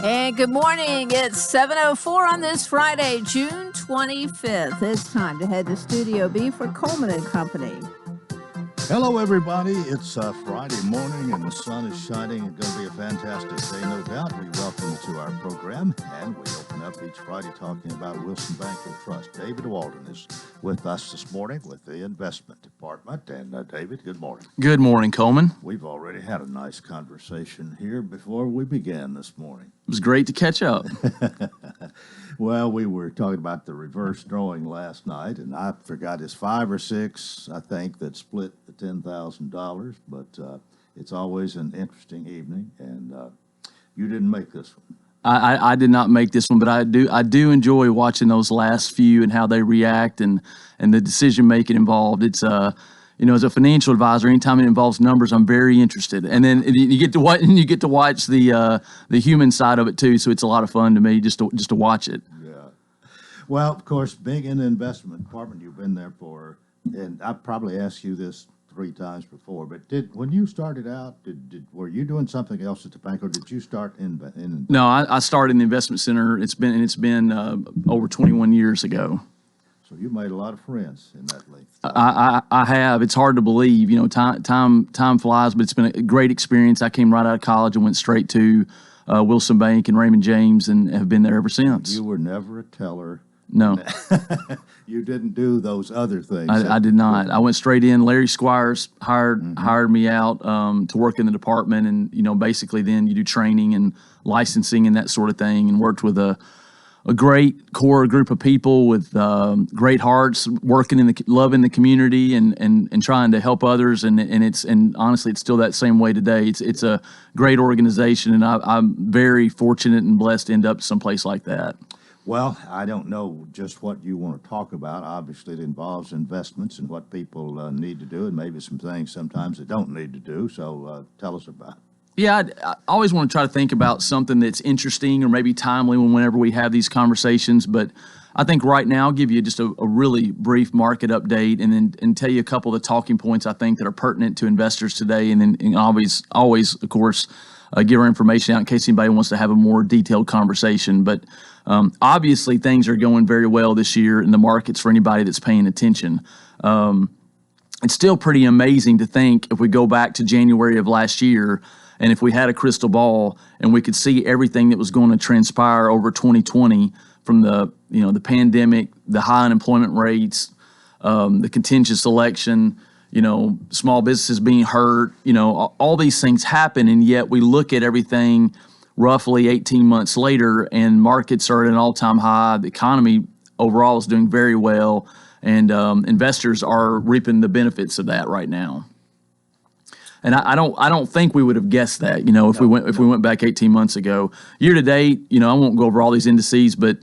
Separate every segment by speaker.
Speaker 1: And good morning. It's 7:04 on this Friday, June 25th. It's time to head to Studio B for Coleman and Company.
Speaker 2: Hello, everybody. It's Friday morning, and the sun is shining. It's going to be a fantastic day, no doubt. We welcome you to our program, and we open up each Friday talking about Wilson Bank and Trust. David Walden is with us this morning with the investment department. And David, good morning.
Speaker 3: Good morning, Coleman.
Speaker 2: We've already had a nice conversation here before we began this morning.
Speaker 3: It was great to catch up.
Speaker 2: Well, we were talking about the reverse drawing last night, and I forgot it's 5 or 6, I think, that split the $10,000. But it's always an interesting evening, and you didn't make this one.
Speaker 3: I did not make this one, but I do enjoy watching those last few and how they react and the decision making involved. It's as a financial advisor, anytime it involves numbers, I'm very interested. And then you get to watch the human side of it too. So it's a lot of fun to me just to watch it.
Speaker 2: Yeah. Well, of course, being in the investment department, you've been there for, and I've probably asked you this 3 times before, but when you started out, were you doing something else at the bank, or did you start in?
Speaker 3: No, I started in the investment center. It's been over 21 years ago.
Speaker 2: So you made a lot of friends in that length.
Speaker 3: I have. It's hard to believe. Time flies, but it's been a great experience. I came right out of college and went straight to Wilson Bank and Raymond James, and have been there ever since.
Speaker 2: You were never a teller.
Speaker 3: No.
Speaker 2: You didn't do those other things.
Speaker 3: I did not. I went straight in. Larry Squires hired me out to work in the department, and basically then you do training and licensing and that sort of thing, and worked with a great core group of people with great hearts, working loving the community and trying to help others. And honestly, it's still that same way today. It's a great organization, and I'm very fortunate and blessed to end up someplace like that.
Speaker 2: Well, I don't know just what you want to talk about. Obviously, it involves investments and what people need to do, and maybe some things sometimes they don't need to do. So tell us about it.
Speaker 3: Yeah, I always want to try to think about something that's interesting or maybe timely whenever we have these conversations. But I think right now I'll give you just a really brief market update and tell you a couple of the talking points I think that are pertinent to investors today. And then always, of course, give our information out in case anybody wants to have a more detailed conversation. But obviously things are going very well this year in the markets for anybody that's paying attention. It's still pretty amazing to think if we go back to January of last year, and if we had a crystal ball and we could see everything that was going to transpire over 2020 from the pandemic, the high unemployment rates, the contentious election, small businesses being hurt, all these things happen. And yet we look at everything roughly 18 months later and markets are at an all-time high. The economy overall is doing very well, and investors are reaping the benefits of that right now. And I don't think we would have guessed that, if we went back 18 months ago. Year to date, I won't go over all these indices, but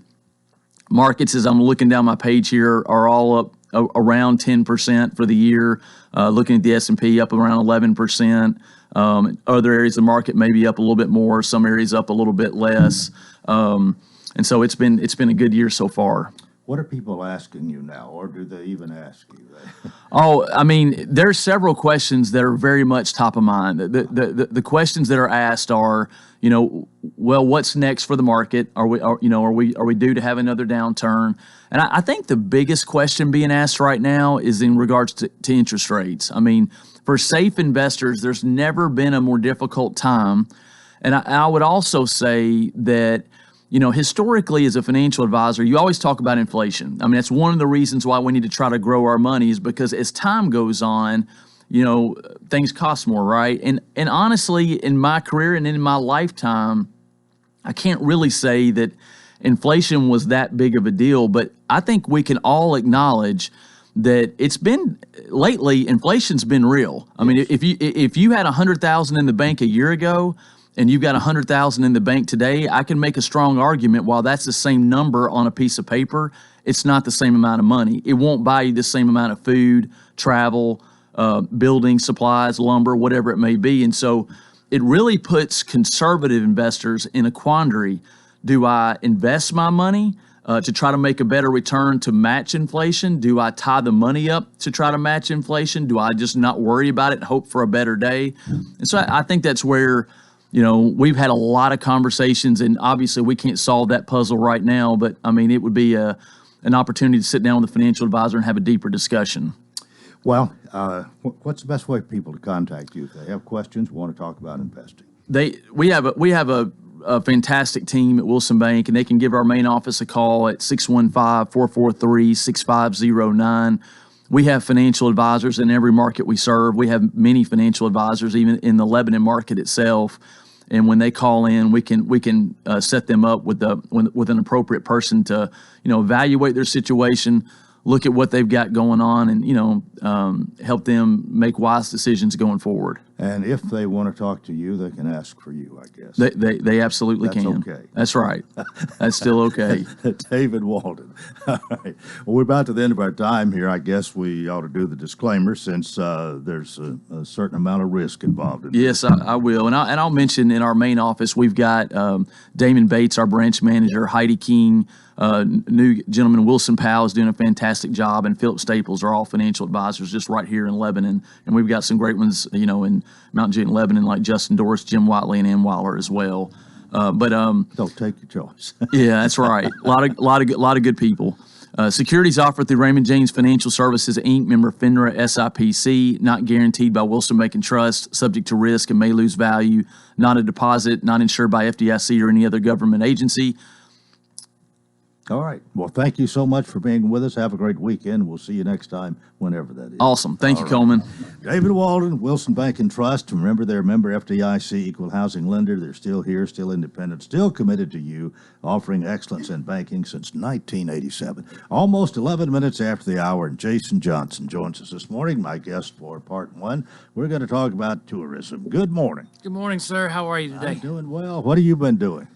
Speaker 3: markets, as I'm looking down my page here, are all up around 10% for the year. Looking at the S&P, up around 11%. Other areas of the market may be up a little bit more. Some areas up a little bit less. And so it's been a good year so far.
Speaker 2: What are people asking you now, or do they even ask you?
Speaker 3: There's several questions that are very much top of mind. The questions that are asked are, well, what's next for the market? Are we due to have another downturn? And I think the biggest question being asked right now is in regards to interest rates. For safe investors, there's never been a more difficult time. And I would also say that, historically, as a financial advisor, you always talk about inflation. That's one of the reasons why we need to try to grow our money, is because as time goes on, things cost more, right? And honestly, in my career and in my lifetime, I can't really say that inflation was that big of a deal, but I think we can all acknowledge that lately, inflation's been real. If you had $100,000 in the bank a year ago, and you've got $100,000 in the bank today, I can make a strong argument, while that's the same number on a piece of paper, it's not the same amount of money. It won't buy you the same amount of food, travel, building supplies, lumber, whatever it may be. And so it really puts conservative investors in a quandary. Do I invest my money to try to make a better return to match inflation? Do I tie the money up to try to match inflation? Do I just not worry about it and hope for a better day? And so I think that's where we've had a lot of conversations, and obviously we can't solve that puzzle right now, but I mean, it would be an opportunity to sit down with a financial advisor and have a deeper discussion.
Speaker 2: Well, what's the best way for people to contact you if they have questions, want to talk about investing?
Speaker 3: We have a fantastic team at Wilson Bank, and they can give our main office a call at 615-443-6509. We have financial advisors in every market we serve. We have many financial advisors even in the Lebanon market itself. And when they call in, we can set them up with an appropriate person to evaluate their situation, look at what they've got going on, and help them make wise decisions going forward.
Speaker 2: And if they want to talk to you, they can ask for you, I guess.
Speaker 3: They absolutely can.
Speaker 2: That's okay.
Speaker 3: That's right. That's still okay.
Speaker 2: David Walden. All right. Well, we're about to the end of our time here. I guess we ought to do the disclaimer since there's a certain amount of risk involved in
Speaker 3: Yes,
Speaker 2: this.
Speaker 3: I will. And I'll mention in our main office, we've got Damon Bates, our branch manager, Heidi King, new gentleman, Wilson Powell, is doing a fantastic job, and Philip Staples are all financial advisors just right here in Lebanon. And we've got some great ones, in Mount Juliet and Lebanon, like Justin Doris, Jim Whiteley, and Ann Weiler as well.
Speaker 2: Don't take your choice.
Speaker 3: Yeah, that's right. A lot of good people. Securities offered through Raymond James Financial Services, Inc., member FINRA SIPC, not guaranteed by Wilson Bank and Trust, subject to risk and may lose value, not a deposit, not insured by FDIC or any other government agency.
Speaker 2: All right. Well, thank you so much for being with us. Have a great weekend. We'll see you next time, whenever that is.
Speaker 3: Awesome. Thank you,
Speaker 2: All right.
Speaker 3: Coleman.
Speaker 2: David Walden, Wilson Bank and Trust. Remember, they're a member FDIC, equal housing lender. They're still here, still independent, still committed to you, offering excellence in banking since 1987. Almost 11 minutes after the hour, and Jason Johnson joins us this morning, my guest for part one. We're going to talk about tourism. Good morning.
Speaker 4: Good morning, sir. How are you today?
Speaker 2: I'm doing well. What have you been doing?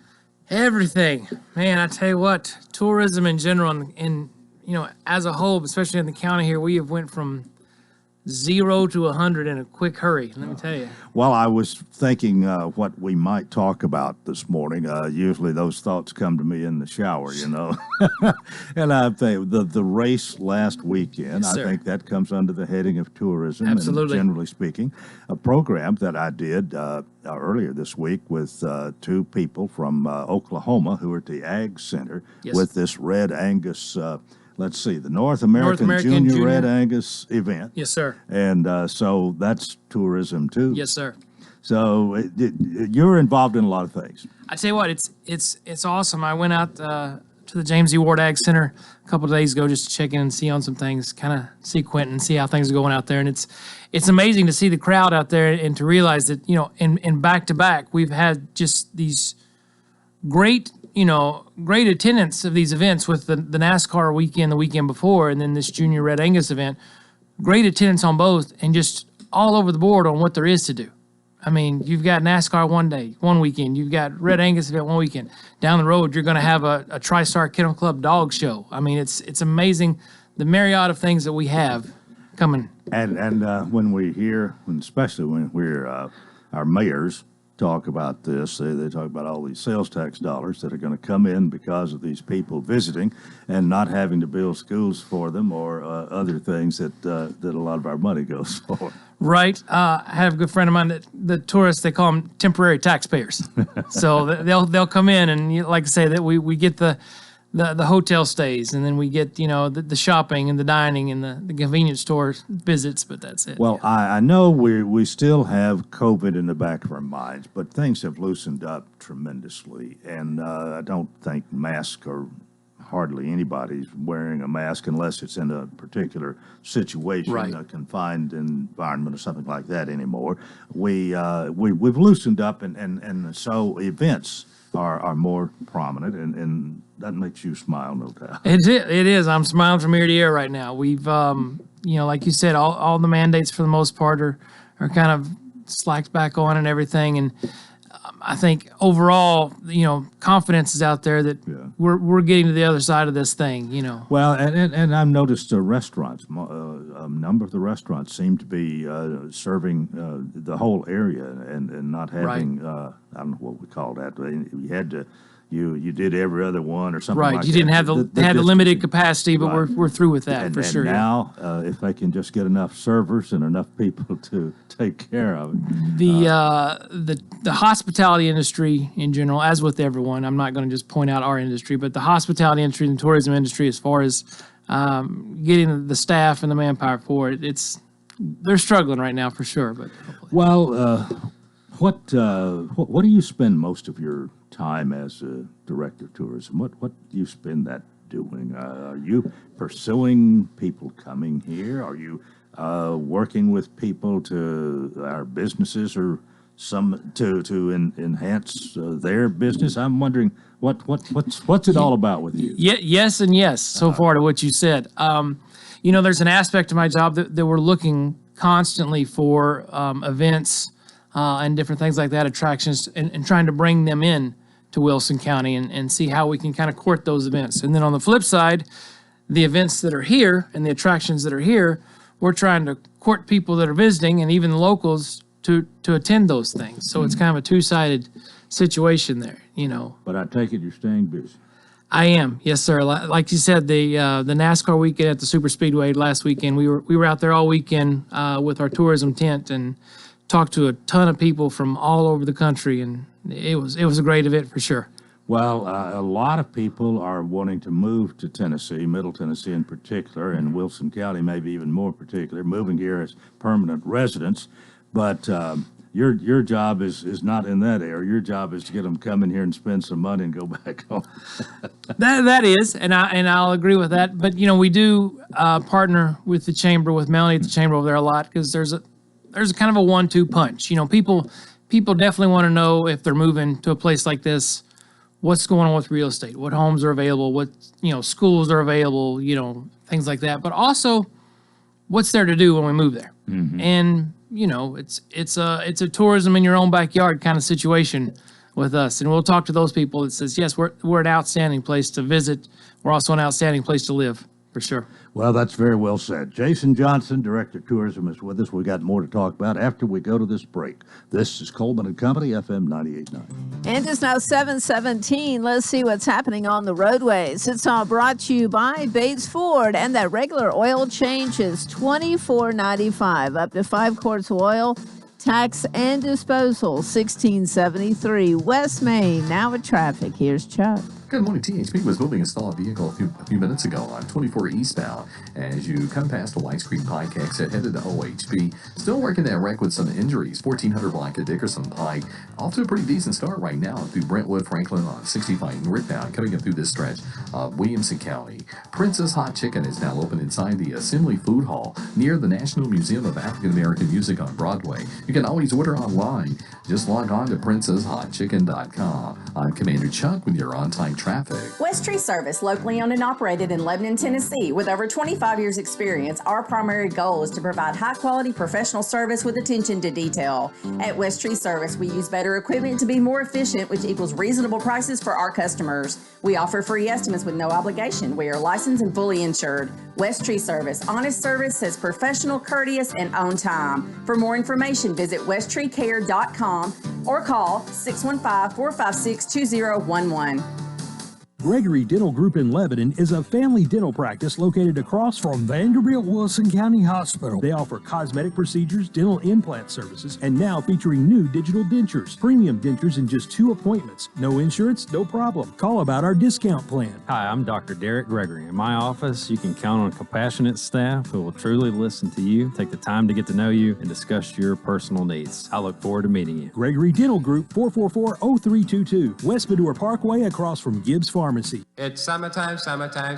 Speaker 4: Everything. Man, I tell you what, tourism in general and as a whole, especially in the county here, we have went from 0 to 100 in a quick hurry, let me tell you.
Speaker 2: Well, I was thinking what we might talk about this morning. Usually those thoughts come to me in the shower, And I think the race last weekend,
Speaker 4: Yes,
Speaker 2: I
Speaker 4: sir.
Speaker 2: think that comes under the heading of tourism.
Speaker 4: Absolutely.
Speaker 2: And generally speaking, a program that I did earlier this week with two people from Oklahoma who are at the Ag Center
Speaker 4: Yes.
Speaker 2: with this Red Angus, let's see, the North American Junior Red Angus event.
Speaker 4: Yes, sir.
Speaker 2: And so that's tourism too.
Speaker 4: Yes, sir.
Speaker 2: So you're involved in a lot of things.
Speaker 4: I tell you what, it's awesome. I went out to the James E. Ward Ag Center a couple of days ago just to check in and see on some things, kind of see Quentin, see how things are going out there. And it's amazing to see the crowd out there and to realize that, in back-to-back, we've had just these great attendance of these events with the NASCAR weekend, the weekend before, and then this Junior Red Angus event. Great attendance on both, and just all over the board on what there is to do. I mean, you've got NASCAR one weekend. You've got Red Angus event one weekend. Down the road, you're going to have a TriStar Kennel Club dog show. I mean, it's amazing the myriad of things that we have coming.
Speaker 2: And when we hear, especially when we're our mayors talk about this, they talk about all these sales tax dollars that are going to come in because of these people visiting and not having to build schools for them or other things that a lot of our money goes for.
Speaker 4: Right. I have a good friend of mine that the tourists, they call them temporary taxpayers. So they'll come in and like I say that we get the hotel stays, and then we get the shopping and the dining and the convenience store visits, but that's it.
Speaker 2: Well, I know we still have COVID in the back of our minds, but things have loosened up tremendously, and I don't think masks are hardly anybody's wearing a mask unless it's in a particular situation,
Speaker 4: Right.
Speaker 2: a confined environment or something like that anymore. We've loosened up, and so events are more prominent, and that makes you smile, no doubt.
Speaker 4: It is. I'm smiling from ear to ear right now. We've, like you said, all the mandates for the most part are kind of slacked back on and everything. And I think overall, confidence is out there that
Speaker 2: Yeah.
Speaker 4: we're getting to the other side of this thing.
Speaker 2: Well, and I've noticed restaurants, a number of the restaurants seem to be serving the whole area and not having, I don't know what we call that. You you did every other one or something
Speaker 4: Right.
Speaker 2: like
Speaker 4: You
Speaker 2: that.
Speaker 4: didn't have they had the limited capacity, but
Speaker 2: Right.
Speaker 4: we're through with that for
Speaker 2: And
Speaker 4: sure.
Speaker 2: now, if they can just get enough servers and enough people to take care of it.
Speaker 4: The hospitality industry in general, as with everyone, I'm not going to just point out our industry, but the hospitality industry and the tourism industry, as far as getting the staff and the manpower for it, they're struggling right now for sure. But
Speaker 2: Well, what do you spend most of your time as a director of tourism? What do you spend that doing? Are you pursuing people coming here? Are you working with people to our businesses or some to enhance their business? I'm wondering what's it all about with you?
Speaker 4: yes and yes so far to what you said. There's an aspect of my job that we're looking constantly for events and different things like that, attractions, and trying to bring them in to Wilson County and see how we can kind of court those events. And then on the flip side, the events that are here and the attractions that are here, we're trying to court people that are visiting and even the locals to attend those things. So it's kind of a two-sided situation there,
Speaker 2: But I take it you're staying busy.
Speaker 4: I am, yes, sir. Like you said, the NASCAR weekend at the Super Speedway last weekend, we were out there all weekend with our tourism tent and talked to a ton of people from all over the country, and it was a great event for sure.
Speaker 2: Well, a lot of people are wanting to move to Tennessee, Middle Tennessee in particular, and Wilson County maybe even more particular, moving here as permanent residents. But your job is not in that area. Your job is to get them come in here and spend some money and go back home.
Speaker 4: That is, and I'll agree with that. But we do partner with the chamber, with Melanie at the chamber over there a lot, because there's a kind of a 1-2 punch. People definitely want to know if they're moving to a place like this, what's going on with real estate, what homes are available, what schools are available, things like that. But also, what's there to do when we move there? Mm-hmm. And it's a tourism in your own backyard kind of situation with us. And we'll talk to those people that says, yes, we're an outstanding place to visit. We're also an outstanding place to live, for sure.
Speaker 2: Well, that's very well said. Jason Johnson, Director of Tourism, is with us. We got more to talk about after we go to this break. This is Coleman and Company, FM 98.9.
Speaker 1: And it's now 7:17. Let's see what's happening on the roadways. It's all brought to you by Bates Ford, and that regular oil change is $24.95, up to 5 quarts of oil, tax and disposal, $16.73. West Main, now with traffic. Here's Chuck.
Speaker 5: Good morning. THP was moving a stalled vehicle a few minutes ago on 24 eastbound. As you come past the Whites Creek Pike exit, headed to OHB. Still working that wreck with some injuries. 1400 block of Dickerson Pike. Off to a pretty decent start right now through Brentwood, Franklin on 65 northbound. Coming in through this stretch of Williamson County. Princess Hot Chicken is now open inside the Assembly Food Hall near the National Museum of African American Music on Broadway. You can always order online. Just log on to princesshotchicken.com. I'm Commander Chuck with your on-time traffic.
Speaker 6: West Tree Service, locally owned and operated in Lebanon, Tennessee. With over 25 years experience, our primary goal is to provide high-quality professional service with attention to detail. At West Tree Service, we use better equipment to be more efficient, which equals reasonable prices for our customers. We offer free estimates with no obligation. We are licensed and fully insured. West Tree Service, honest service, says professional, courteous, and on time. For more information, visit westtreecare.com or call 615-456-2011.
Speaker 7: Gregory Dental Group in Lebanon is a family dental practice located across from Vanderbilt Wilson County Hospital. They offer cosmetic procedures, dental implant services, and now featuring new digital dentures. Premium dentures in just 2 appointments. No insurance, no problem. Call about our discount plan.
Speaker 8: Hi, I'm Dr. Derek Gregory. In my office, you can count on compassionate staff who will truly listen to you, take the time to get to know you, and discuss your personal needs. I look forward to meeting you.
Speaker 7: Gregory Dental Group, 444-0322, West Medora Parkway across from Gibbs Pharmacy.
Speaker 9: It's summertime, summertime.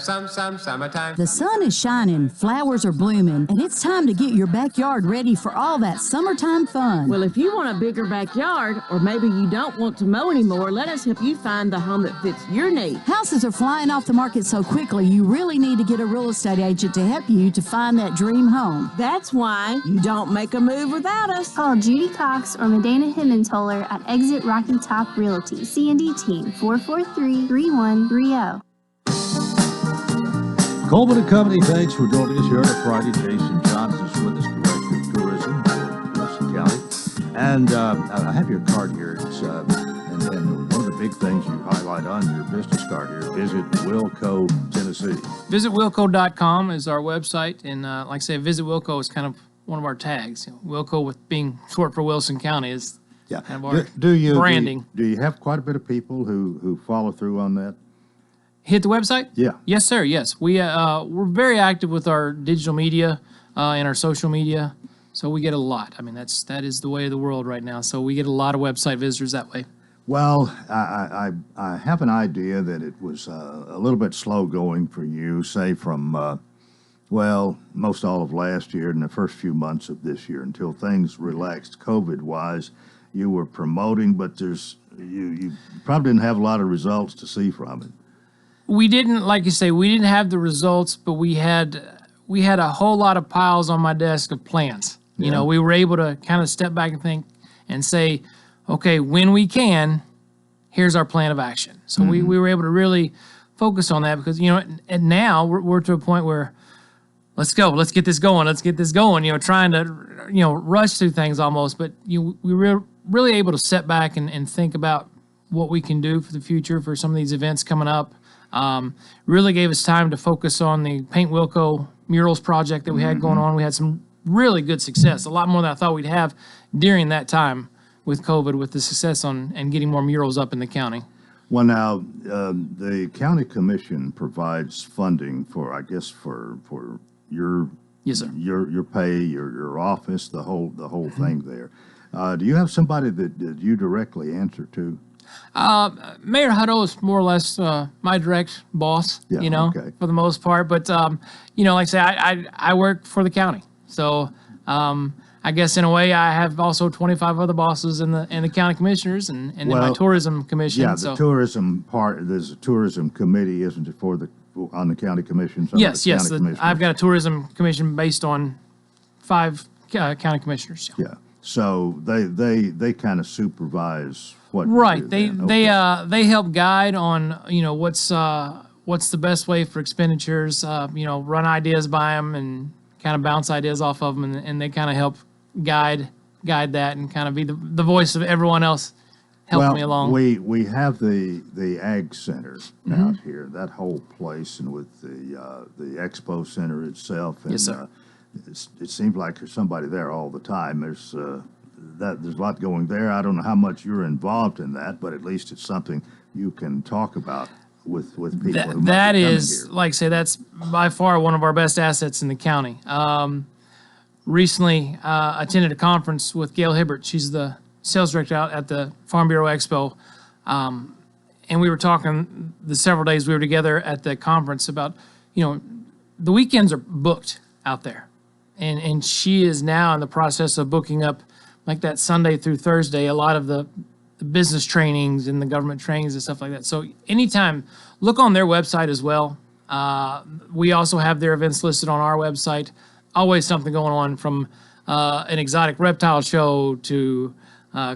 Speaker 10: The sun is shining, flowers are blooming, and it's time to get your backyard ready for all that summertime fun.
Speaker 11: Well, if you want a bigger backyard, or maybe you don't want to mow anymore, let us help you find the home that fits your needs.
Speaker 10: Houses are flying off the market so quickly, you really need to get a real estate agent to help you to find that dream home.
Speaker 11: That's why you don't make a move without us.
Speaker 12: Call Judy Cox or Medina Himmentoller at Exit Rocky Top Realty. C&D Team, 443-3130.
Speaker 2: Coleman and Company, thanks for joining us here on a Friday. Jason Johnson's with us, Director of Tourism in Wilson County. And I have your card here. It's, and one of the big things you highlight on your business card here. Visit Wilco, Tennessee.
Speaker 4: Visit Wilco.com is our website. And like I said, Visit Wilco is kind of one of our tags. Wilco, with being short for Wilson County, is kind of our branding.
Speaker 2: Do you have quite a bit of people who follow through on that?
Speaker 4: Hit the website?
Speaker 2: Yeah.
Speaker 4: Yes, sir. Yes. We're very active with our digital media and our social media. So we get a lot. I mean, that is the way of the world right now. So we get a lot of website visitors that way.
Speaker 2: Well, I have an idea that it was a little bit slow going for you, say from, most all of last year and the first few months of this year until things relaxed COVID-wise. You were promoting, but you probably didn't have a lot of results to see from it.
Speaker 4: We didn't, like you say, we didn't have the results, but we had a whole lot of piles on my desk of plans. You know, we were able to kind of step back and think and say, okay, when we can, here's our plan of action. So we were able to really focus on that because, and now we're to a point where let's go, let's get this going, trying to, rush through things almost. But we were really able to step back and think about what we can do for the future for some of these events coming up. Really gave us time to focus on the Paint Wilco murals project that we had going on. We had some really good success, a lot more than I thought we'd have during that time with COVID, with the success and getting more murals up in the county.
Speaker 2: Well, now, the county commission provides funding for, I guess, for your
Speaker 4: yes, sir.
Speaker 2: Your pay, your office, the whole thing there. Do you have somebody that you directly answer to?
Speaker 4: Mayor Hutto is more or less my direct boss, for the most part. But, like I say, I work for the county. So I guess in a way I have also 25 other bosses in the county commissioners and in my tourism commission.
Speaker 2: Yeah, the tourism part, there's a tourism committee, isn't it, on the county commission?
Speaker 4: Yes. I've got a tourism commission based on 5 county commissioners.
Speaker 2: Yeah. So they kind of supervise what
Speaker 4: right.
Speaker 2: You do
Speaker 4: They help guide on what's the best way for expenditures. Run ideas by them and kind of bounce ideas off of them, and they kind of help guide that and kind of be the voice of everyone else helping me along.
Speaker 2: We have the Ag Center out here, that whole place, and with the Expo Center itself. And,
Speaker 4: yes, sir.
Speaker 2: It seems like there's somebody there all the time. There's a lot going there. I don't know how much you're involved in that, but at least it's something you can talk about with people.
Speaker 4: That is, like I say, that's by far one of our best assets in the county. Recently attended a conference with Gail Hibbert. She's the sales director out at the Farm Bureau Expo. And we were talking the several days we were together at the conference about, the weekends are booked out there. And she is now in the process of booking up, like that Sunday through Thursday, a lot of the business trainings and the government trainings and stuff like that. So anytime, look on their website as well. We also have their events listed on our website. Always something going on, from an exotic reptile show to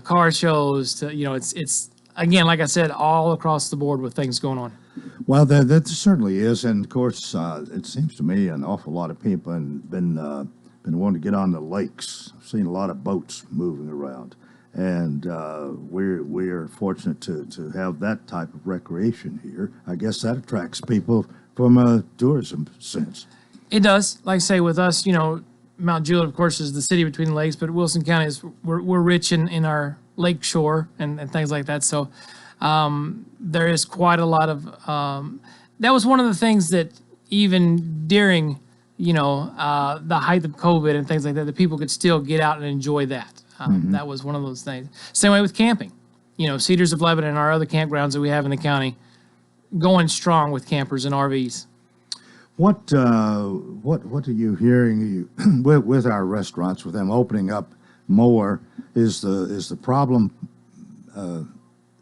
Speaker 4: car shows to, it's again, like I said, all across the board with things going on.
Speaker 2: Well, that certainly is, and of course, it seems to me an awful lot of people have been wanting to get on the lakes. I've seen a lot of boats moving around, and we're fortunate to have that type of recreation here. I guess that attracts people from a tourism sense.
Speaker 4: It does. Like I say, with us, Mount Juliet, of course, is the city between the lakes, but Wilson County we're rich in our lake shore and things like that. So there is quite a lot of that was one of the things that even during the height of COVID and things like that, people could still get out and enjoy that. That was one of those things. Same way with camping. Cedars of Lebanon and our other campgrounds that we have in the county, going strong with campers and RVs.
Speaker 2: What are you hearing with our restaurants, with them opening up more? Is the problem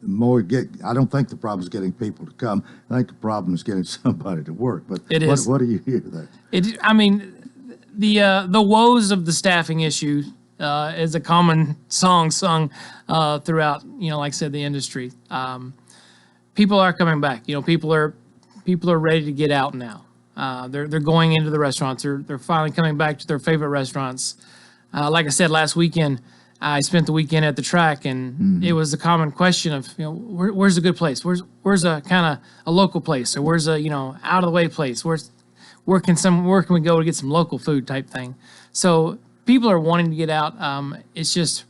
Speaker 2: more? I don't think the problem is getting people to come. I think the problem is getting somebody to work. But what do you hear there?
Speaker 4: The woes of the staffing issue is a common song sung throughout. Like I said, the industry. People are coming back. People are ready to get out now. They're going into the restaurants. They're finally coming back to their favorite restaurants. Like I said last weekend, I spent the weekend at the track, and it was a common question of, where's a good place? Where's a kind of a local place, or where's a out of the way place? Where can we go to get some local food type thing? So people are wanting to get out. It's just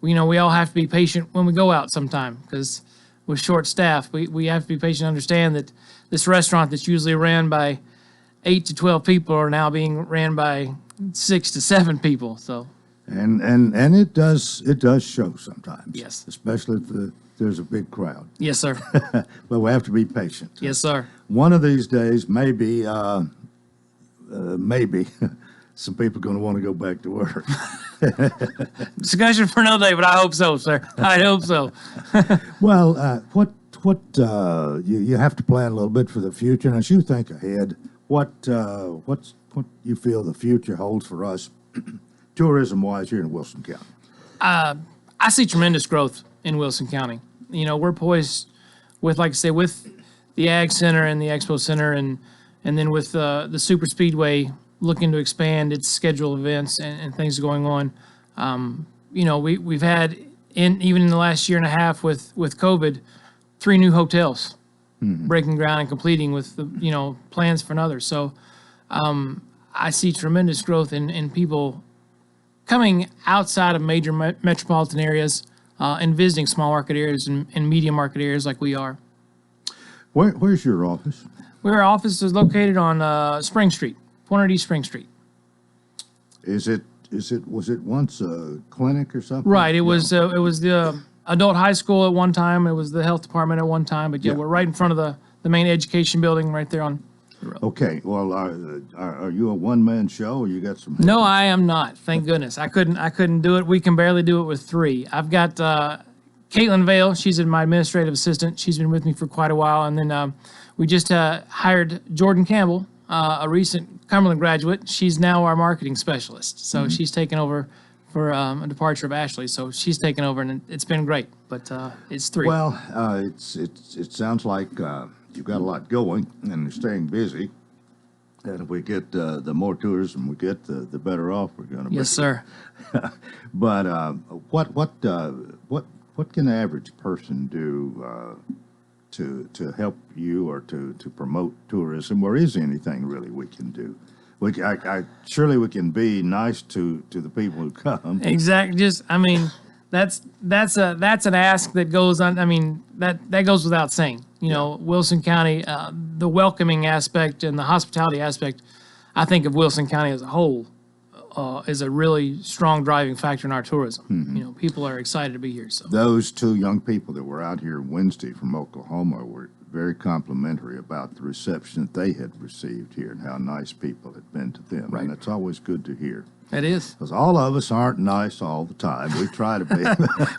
Speaker 4: we all have to be patient when we go out sometime, because with short staff, we have to be patient and understand that this restaurant that's usually ran by 8 to 12 people are now being ran by 6 to 7 people. So.
Speaker 2: And it does show sometimes.
Speaker 4: Yes.
Speaker 2: Especially if there's a big crowd.
Speaker 4: Yes, sir.
Speaker 2: But we have to be patient.
Speaker 4: Yes, sir.
Speaker 2: One of these days, maybe some people are going to want to go back to work.
Speaker 4: Discussion for another day, but I hope so, sir. I hope so.
Speaker 2: Well, what you have to plan a little bit for the future, and as you think ahead, what you feel the future holds for us, tourism-wise, here in Wilson County?
Speaker 4: I see tremendous growth in Wilson County. We're poised with, like I say, with the Ag Center and the Expo Center, and then with the Super Speedway looking to expand its schedule of events and things going on. We've had, even in the last year and a half with COVID, 3 new hotels breaking ground and completing with the plans for another. So I see tremendous growth in people coming outside of major metropolitan areas and visiting small market areas and medium market areas like we are.
Speaker 2: Where's your office?
Speaker 4: Our office is located on Spring Street, 400 East Spring Street.
Speaker 2: Was it once a clinic or something?
Speaker 4: Right. It was the adult high school at one time. It was the health department at one time. But we're right in front of the main education building right there on.
Speaker 2: Okay. Well, are you a one-man show, or you got some?
Speaker 4: No, I am not. Thank goodness. I couldn't do it. We can barely do it with 3. I've got Caitlin Vale. She's my administrative assistant. She's been with me for quite a while. And then we just hired Jordan Campbell, a recent Cumberland graduate. She's now our marketing specialist. So she's taken over for a departure of Ashley. So she's taken over, and it's been great. But it's 3.
Speaker 2: Well, it sounds like you've got a lot going, and you're staying busy. And if we get the more tourism we get, the better off we're going to be.
Speaker 4: Yes, sir.
Speaker 2: But what can the average person do to help you or to promote tourism? Or is there anything really we can do? Surely we can be nice to the people who come.
Speaker 4: Exactly. That's an ask that goes on. That goes without saying. Wilson County, the welcoming aspect and the hospitality aspect, I think of Wilson County as a whole, is a really strong driving factor in our tourism. People are excited to be here. So
Speaker 2: those 2 young people that were out here Wednesday from Oklahoma were very complimentary about the reception that they had received here and how nice people had been to them. Right. And it's always good to hear.
Speaker 4: It is.
Speaker 2: Because all of us aren't nice all the time. We try to be.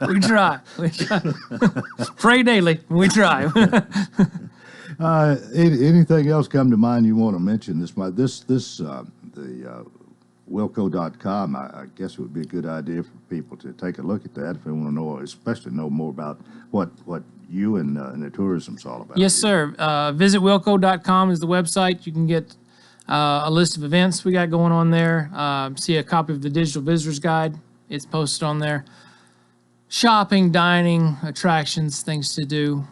Speaker 4: We try. Pray daily. We try.
Speaker 2: Anything else come to mind you want to mention? The Wilco.com, I guess it would be a good idea for people to take a look at that if they want to know, especially know more about what you and the tourism's all about.
Speaker 4: Yes, sir. Visit Wilco.com is the website. You can get a list of events we got going on there. See a copy of the digital visitors guide. It's posted on there. Shopping, dining, attractions, things to do.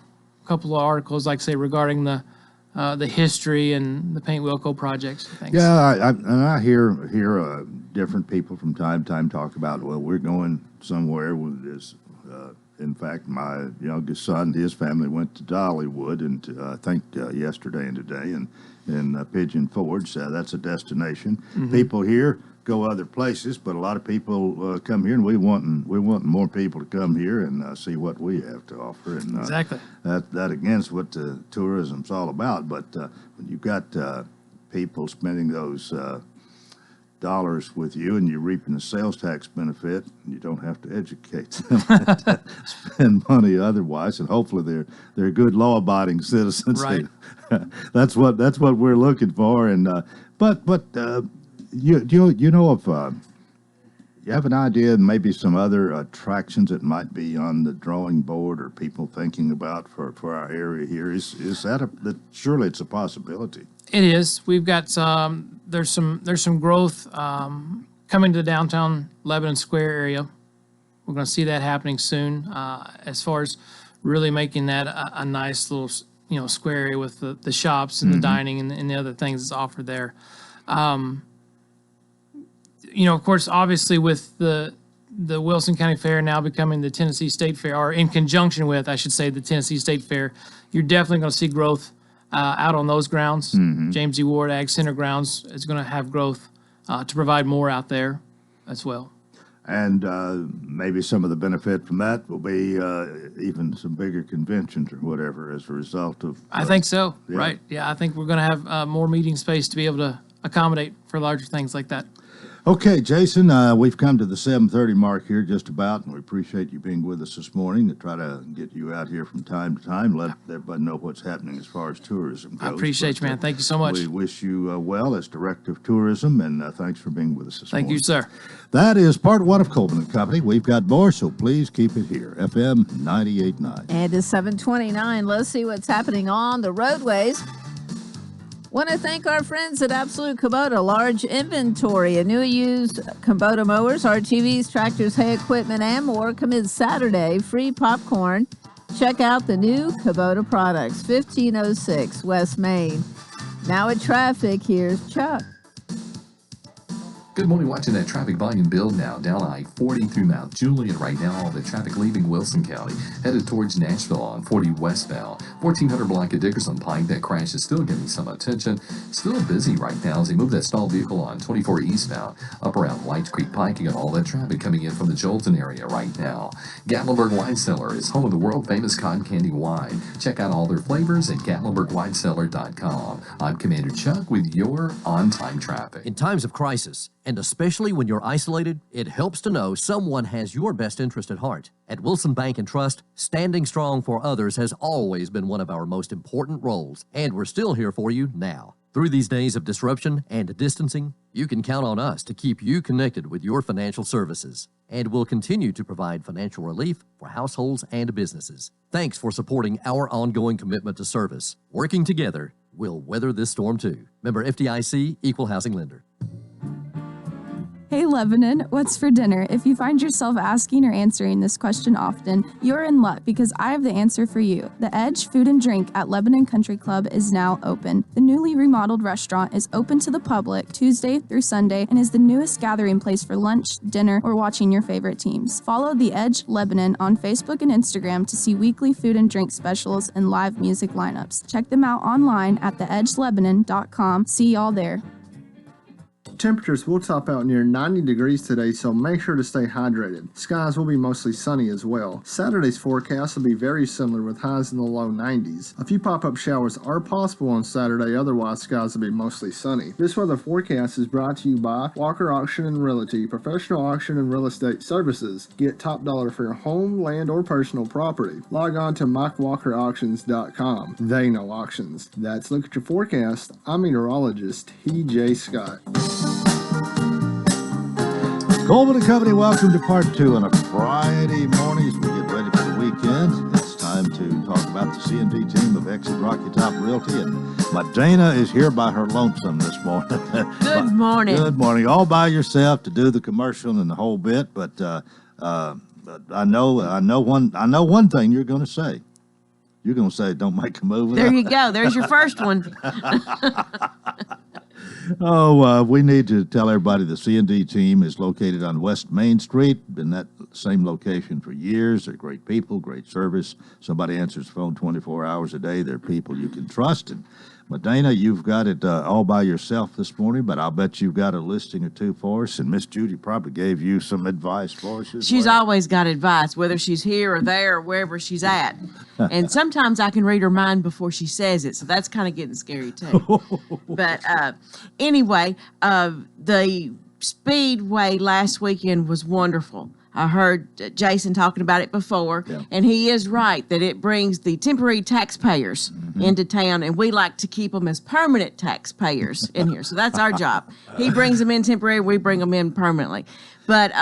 Speaker 4: A couple of articles, like say, regarding the history and the Paint Wilco projects. Things.
Speaker 2: Yeah, I hear different people from time to time talk about, well, we're going somewhere with this. In fact, my youngest son, his family went to Dollywood, and I think yesterday and today, and in Pigeon Forge. That's a destination. Mm-hmm. People here go other places, but a lot of people come here, and we want more people to come here and see what we have to offer. And
Speaker 4: exactly.
Speaker 2: That again is what tourism's all about. But when you've got people spending those dollars with you, and you're reaping the sales tax benefit, and you don't have to educate them to spend money otherwise, and hopefully they're good law-abiding citizens.
Speaker 4: Right.
Speaker 2: That's what we're looking for. And but you know if you have an idea, maybe some other attractions that might be on the drawing board or people thinking about for our area here, is that surely it's a possibility.
Speaker 4: It is. We've got there's some growth coming to the downtown Lebanon Square area. We're going to see that happening soon. As far as really making that a nice little square area with the shops and the dining and the other things that's offered there. Of course, obviously with the Wilson County Fair now becoming the Tennessee State Fair, or in conjunction with, I should say, the Tennessee State Fair, you're definitely going to see growth out on those grounds. James E. Ward Ag Center grounds is going to have growth to provide more out there as well.
Speaker 2: And maybe some of the benefit from that will be even some bigger conventions or whatever as a result of.
Speaker 4: I think so.
Speaker 2: Yeah.
Speaker 4: Right. Yeah, I think we're going to have more meeting space to be able to accommodate for larger things like that.
Speaker 2: Okay, Jason, we've come to the 7:30 mark here just about, and we appreciate you being with us this morning to try to get you out here from time to time, let everybody know what's happening as far as tourism goes.
Speaker 4: I appreciate you, man. Thank you so much.
Speaker 2: We wish you well as Director of Tourism, and thanks for being with us this morning.
Speaker 4: Thank you, sir.
Speaker 2: That is part one of Coleman & Company. We've got more, so please keep it here. FM 98.9.
Speaker 1: And it's 7:29. Let's see what's happening on the roadways. Want to thank our friends at Absolute Kubota. Large inventory of new used Kubota mowers, RTVs, tractors, hay equipment, and more. Come in Saturday. Free popcorn. Check out the new Kubota products. 1506 West Main. Now at traffic, here's Chuck.
Speaker 5: Good morning. Watching that traffic volume build now down I-40 through Mount Juliet right now. All the traffic leaving Wilson County headed towards Nashville on 40 westbound. 1400 block of Dickerson Pike. That crash is still getting some attention. Still busy right now as they move that stalled vehicle on 24 eastbound up around Whites Creek Pike. You got all that traffic coming in from the Jolton area right now. Gatlinburg Wine Cellar is home of the world famous cotton candy wine. Check out all their flavors at GatlinburgWineCellar.com. I'm Commander Chuck with your on-time traffic.
Speaker 13: In times of crisis, and especially when you're isolated, it helps to know someone has your best interest at heart. At Wilson Bank and Trust, standing strong for others has always been one of our most important roles, and we're still here for you now. Through these days of disruption and distancing, you can count on us to keep you connected with your financial services, and we'll continue to provide financial relief for households and businesses. Thanks for supporting our ongoing commitment to service. Working together, we'll weather this storm too. Member FDIC, Equal Housing Lender.
Speaker 14: Hey Lebanon, what's for dinner? If you find yourself asking or answering this question often, you're in luck because I have the answer for you. The Edge Food and Drink at Lebanon Country Club is now open. The newly remodeled restaurant is open to the public Tuesday through Sunday and is the newest gathering place for lunch, dinner, or watching your favorite teams. Follow The Edge Lebanon on Facebook and Instagram to see weekly food and drink specials and live music lineups. Check them out online at theedgelebanon.com. See y'all there.
Speaker 15: Temperatures will top out near 90 degrees today, so make sure to stay hydrated. Skies will be mostly sunny as well. Saturday's forecast will be very similar with highs in the low 90s. A few pop-up showers are possible on Saturday, otherwise skies will be mostly sunny. This weather forecast is brought to you by Walker Auction and Realty, professional auction and real estate services. Get top dollar for your home, land, or personal property. Log on to MikeWalkerAuctions.com. They know auctions. That's Look at Your Forecast. I'm meteorologist T.J. Scott.
Speaker 2: Coleman & Company, welcome to part two on a Friday morning as we get ready for the weekend. It's time to talk about the C&D team of Exit Rocky Top Realty, and Madana is here by her lonesome this morning.
Speaker 1: Good morning.
Speaker 2: Good morning. All by yourself to do the commercial and the whole bit, but I know one thing you're going to say. You're going to say, don't make a move.
Speaker 11: There you go. There's your first one.
Speaker 2: We need to tell everybody the C&D team is located on West Main Street. Been that same location for years. They're great people, great service. Somebody answers the phone 24 hours a day. They're people you can trust. And Madana, you've got it all by yourself this morning, but I'll bet you've got a listing or two for us. And Miss Judy probably gave you some advice for us.
Speaker 11: She's always got advice, whether she's here or there or wherever she's at. And sometimes I can read her mind before she says it, so that's kind of getting scary too. But anyway, the Speedway last weekend was wonderful. I heard Jason talking about it before, and he is right that it brings the temporary taxpayers into town, and we like to keep them as permanent taxpayers in here. So that's our job. He brings them in temporary, we bring them in permanently. But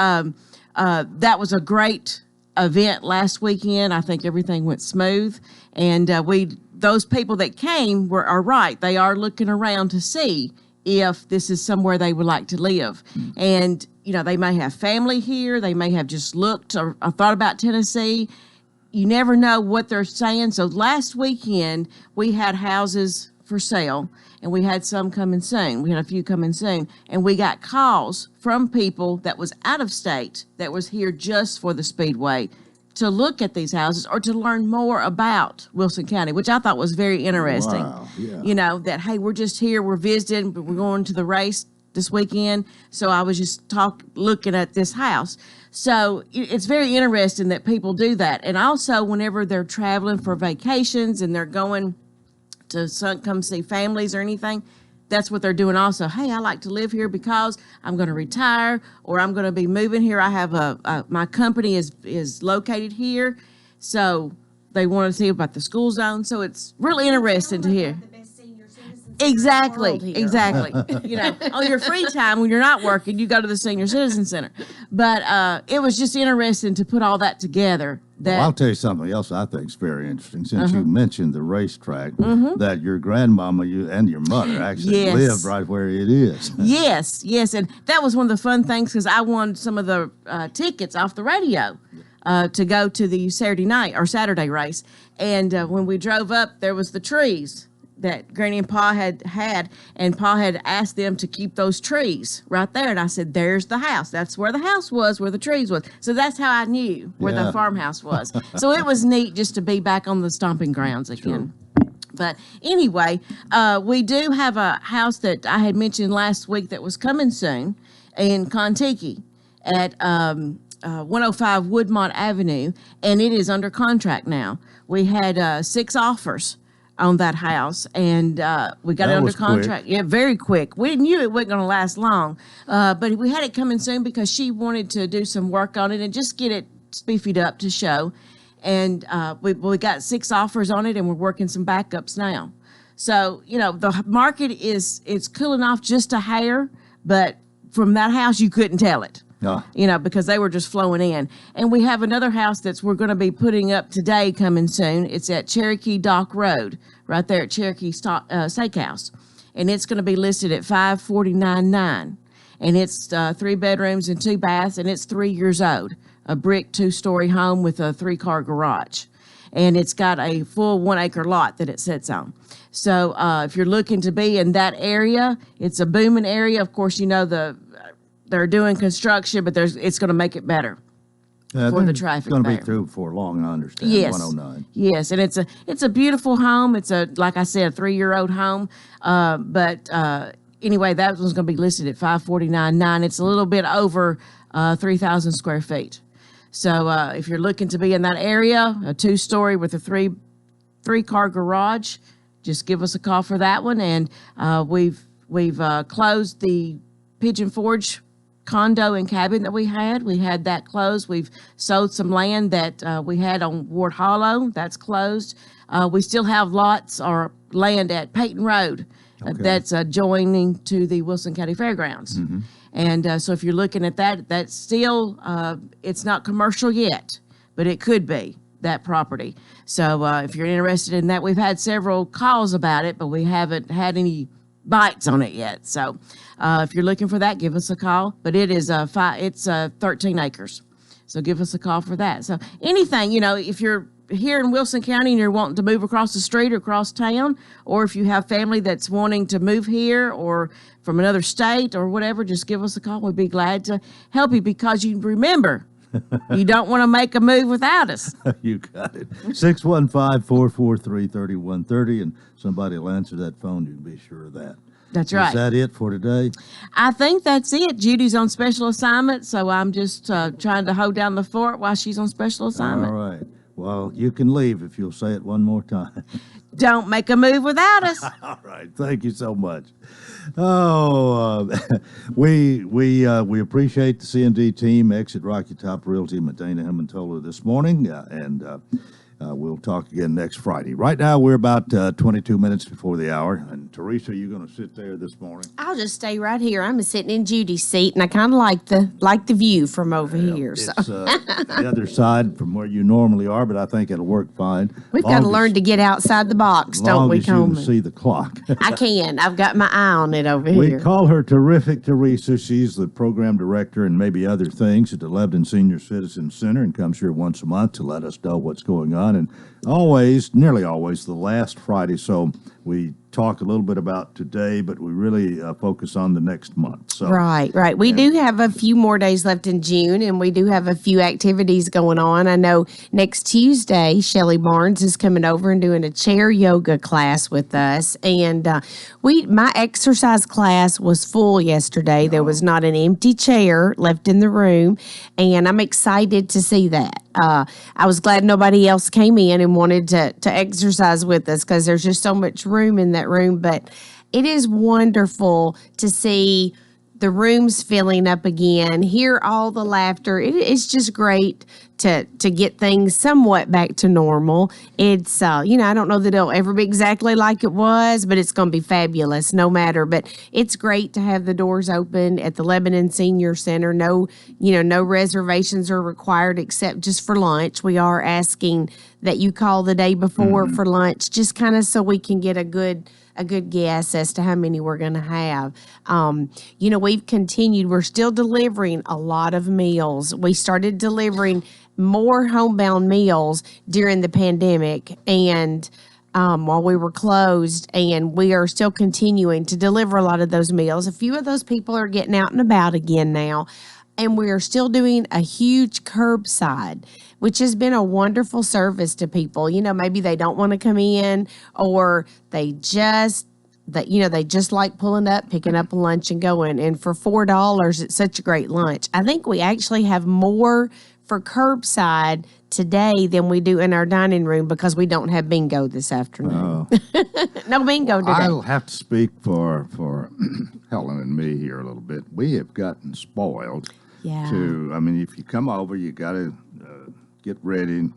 Speaker 11: that was a great event last weekend. I think everything went smooth, and those people that came are right. They are looking around to see if this is somewhere they would like to live. And, you know, they may have family here. They may have just looked or thought about Tennessee. You never know what they're saying. So last weekend, we had houses for sale, and we had some coming soon. We had a few coming soon. And we got calls from people that was out of state that was here just for the Speedway to look at these houses or to learn more about Wilson County, which I thought was very interesting.
Speaker 2: Wow, yeah.
Speaker 11: You know, that, hey, we're just here, we're visiting, but we're going to the race this weekend. So I was just looking at this house. So it's very interesting that people do that. And also whenever they're traveling for vacations and they're going to come see families or anything, that's what they're doing also. Hey, I like to live here because I'm going to retire or I'm going to be moving here. I have my company is located here. So they want to see about the school zone. So it's really interesting to hear. Exactly. You know, on your free time when you're not working, you go to the Senior Citizen Center. But it was just interesting to put all that together.
Speaker 2: Well, I'll tell you something else I think is very interesting. Since you mentioned the racetrack, that your grandmama and your mother actually lived right where it is.
Speaker 11: Yes. And that was one of the fun things because I won some of the tickets off the radio to go to the Saturday race. And when we drove up, there was the trees that Granny and Pa had, and Pa had asked them to keep those trees right there. And I said, there's the house. That's where the house was, where the trees was. So that's how I knew where the farmhouse was. So it was neat just to be back on the stomping grounds again. Sure. But anyway, we do have a house that I had mentioned last week that was coming soon in Contiki at 105 Woodmont Avenue, and it is under contract now. We had 6 offers on that house, and we got it under contract. Quick. Yeah, very quick. We knew it wasn't going to last long, but we had it coming soon because she wanted to do some work on it and just get it beefied up to show. And we got 6 offers on it, and we're working some backups now. So, you know, the market it's cooling off just a hair, but from that house, you couldn't tell it. You know, because they were just flowing in. And we have another house we're going to be putting up today coming soon. It's at Cherokee Dock Road, right there at Cherokee Steakhouse. And it's going to be listed at $549,900. And it's 3 bedrooms and 2 baths, and it's 3 years old. A brick 2-story home with a 3-car garage. And it's got a full 1-acre lot that it sits on. So if you're looking to be in that area, it's a booming area. Of course, you know, they're doing construction, but it's going to make it better for the traffic.
Speaker 2: It's going to be through before long, I understand.
Speaker 11: Yes.
Speaker 2: 109.
Speaker 11: Yes, and it's a beautiful home. It's like I said, a 3-year-old home. But anyway, that one's going to be listed at $549,900. It's a little bit over 3,000 square feet. So if you're looking to be in that area, a 2-story with a 3-car garage, just give us a call for that one. And we've closed the Pigeon Forge condo and cabin that we had that closed. We've sold some land that we had on Ward Hollow. That's closed. We still have lots or land at Peyton Road that's adjoining to the Wilson County Fairgrounds. And so if you're looking at that, that's still, it's not commercial yet, but it could be that property. So if you're interested in that, we've had several calls about it, but we haven't had any bites on it yet. So if you're looking for that, give us a call. But it is it's 13 acres. So give us a call for that. So anything, you know, if you're here in Wilson County and you're wanting to move across the street or across town, or if you have family that's wanting to move here or from another state or whatever, just give us a call. We'd be glad to help you because you remember, you don't want to make a move without us.
Speaker 2: You got it. 615-443-3130, and somebody will answer that phone. You can be sure of that.
Speaker 11: That's right.
Speaker 2: Is that it for today?
Speaker 11: I think that's it. Judy's on special assignment, so I'm just trying to hold down the fort while she's on special assignment.
Speaker 2: All right. Well, you can leave if you'll say it one more time.
Speaker 11: Don't make a move without us.
Speaker 2: All right. Thank you so much. Oh, we appreciate the C&D team, Exit Rocky Top Realty, Medina Hementola this morning, and We'll talk again next Friday. Right now, we're about 22 minutes before the hour. And Teresa, you're going to sit there this morning?
Speaker 11: I'll just stay right here. I'm sitting in Judy's seat, and I kind of like the view from over here.
Speaker 2: It's
Speaker 11: So
Speaker 2: the other side from where you normally are, but I think it'll work fine.
Speaker 11: we've got to learn to get outside the box, don't we,
Speaker 2: As long as you
Speaker 11: Coleman?
Speaker 2: can see the clock.
Speaker 11: I can. I've got my eye on it over
Speaker 2: We
Speaker 11: here.
Speaker 2: call her Terrific Teresa. She's the program director and maybe other things at the Lebanon Senior Citizen Center, and comes here once a month to let us know what's going on. And nearly always, the last Friday. So we talk a little bit about today, but we really focus on the next month. So
Speaker 11: Right. We do have a few more days left in June, and we do have a few activities going on. I know next Tuesday, Shelly Barnes is coming over and doing a chair yoga class with us. And my exercise class was full yesterday. There was not an empty chair left in the room, and I'm excited to see that. I was glad nobody else came in and wanted to exercise with us, because there's just so much room in that room. But it is wonderful to see the rooms filling up again, hear all the laughter. It's just great to get things somewhat back to normal. It's, I don't know that it'll ever be exactly like it was, but it's going to be fabulous no matter. But it's great to have the doors open at the Lebanon Senior Center. No reservations are required except just for lunch. We are asking that you call the day before for lunch, just kind of so we can get a good guess as to how many we're going to have. We've continued. We're still delivering a lot of meals. We started delivering more homebound meals during the pandemic and while we were closed, and we are still continuing to deliver a lot of those meals. A few of those people are getting out and about again now, and we are still doing a huge curbside, which has been a wonderful service to people. Maybe they don't want to come in, or they just like pulling up, picking up a lunch and going. And for $4, it's such a great lunch. I think we actually have more for curbside today than we do in our dining room, because we don't have bingo this afternoon. No bingo today.
Speaker 2: I'll have to speak for Helen and me here a little bit. We have gotten spoiled.
Speaker 11: Yeah.
Speaker 2: If you come over, you got to get ready.